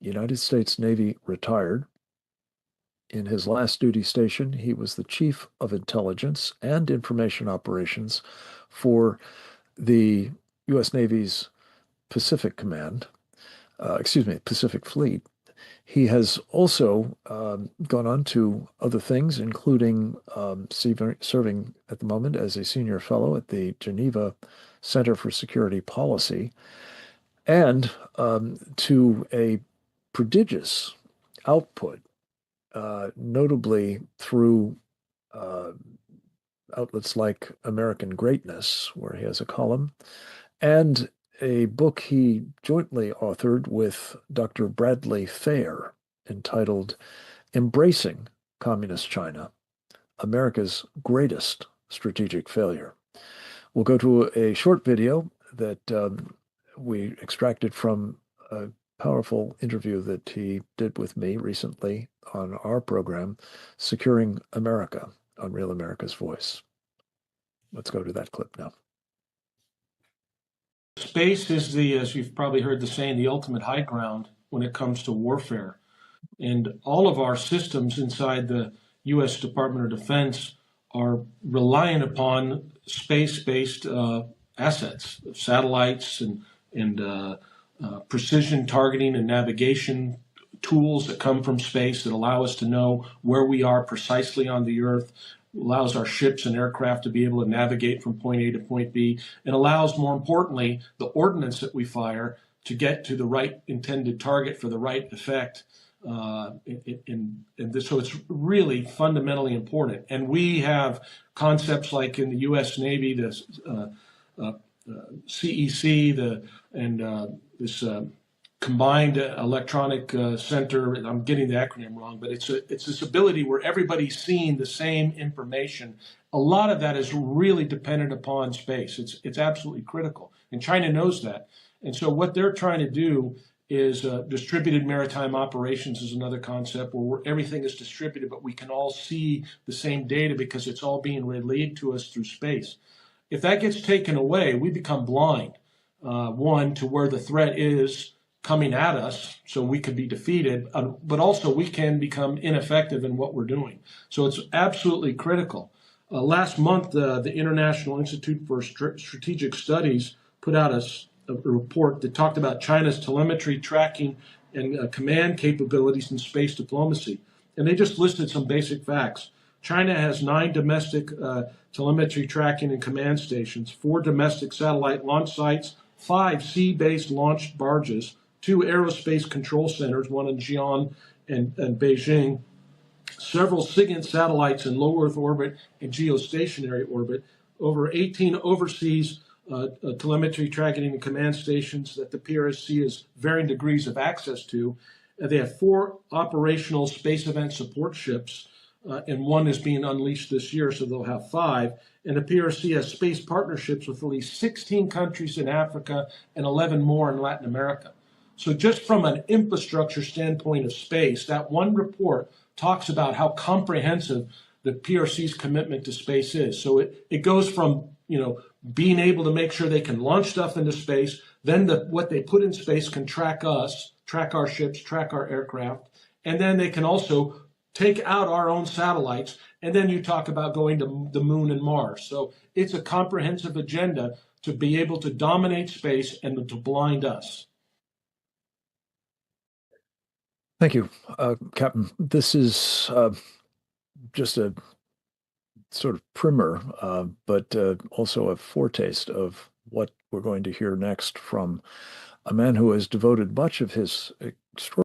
United States Navy retired. In his last duty station, he was the Chief of Intelligence and Information Operations for the U.S. Navy's Pacific Fleet. He has also gone on to other things, including serving at the moment as a senior fellow at the Geneva Center for Security Policy, and to a prodigious output, notably through outlets like American Greatness, where he has a column, and a book he jointly authored with Dr. Bradley Fair entitled Embracing Communist China, America's Greatest Strategic Failure. We'll go to a short video that we extracted from a powerful interview that he did with me recently on our program, Securing America, on Real America's Voice. Let's go to that clip now. Space is as you've probably heard the saying, the ultimate high ground when it comes to warfare. And all of our systems inside the U.S. Department of Defense are reliant upon space-based assets, satellites and precision targeting and navigation tools that come from space that allow us to know where we are precisely on the Earth, allows our ships and aircraft to be able to navigate from point A to point B, and allows, more importantly, the ordnance that we fire to get to the right intended target for the right effect. So it's really fundamentally important. And we have concepts like in the U.S. Navy, the CEC, this Combined Electronic Center. I'm getting the acronym wrong, but it's this ability where everybody's seeing the same information. A lot of that is really dependent upon space. It's absolutely critical, and China knows that. And so what they're trying to do is distributed maritime operations is another concept where everything is distributed, but we can all see the same data because it's all being relayed to us through space. If that gets taken away, we become blind, one, to where the threat is coming at us, so we could be defeated, but also we can become ineffective in what we're doing. So it's absolutely critical. Last month, the International Institute for Strategic Studies put out a report that talked about China's telemetry, tracking, and command capabilities in space diplomacy. And they just listed some basic facts. China has 9 domestic telemetry, tracking, and command stations, 4 domestic satellite launch sites, 5 sea-based launch barges, 2 aerospace control centers, one in Xi'an and Beijing, several SIGINT satellites in low Earth orbit and geostationary orbit, over 18 overseas telemetry, tracking, and command stations that the PRSC has varying degrees of access to. They have 4 operational space event support ships, and 1 is being unleashed this year, so they'll have 5. And the PRC has space partnerships with at least 16 countries in Africa and 11 more in Latin America. So just from an infrastructure standpoint of space, that one report talks about how comprehensive the PRC's commitment to space is. So it goes from, being able to make sure they can launch stuff into space, then what they put in space can track us, track our ships, track our aircraft, and then they can also take out our own satellites, and then you talk about going to the moon and Mars. So it's a comprehensive agenda to be able to dominate space and to blind us. Thank you, Captain. This is just a sort of primer, but also a foretaste of what we're going to hear next from a man who has devoted much of his extraordinary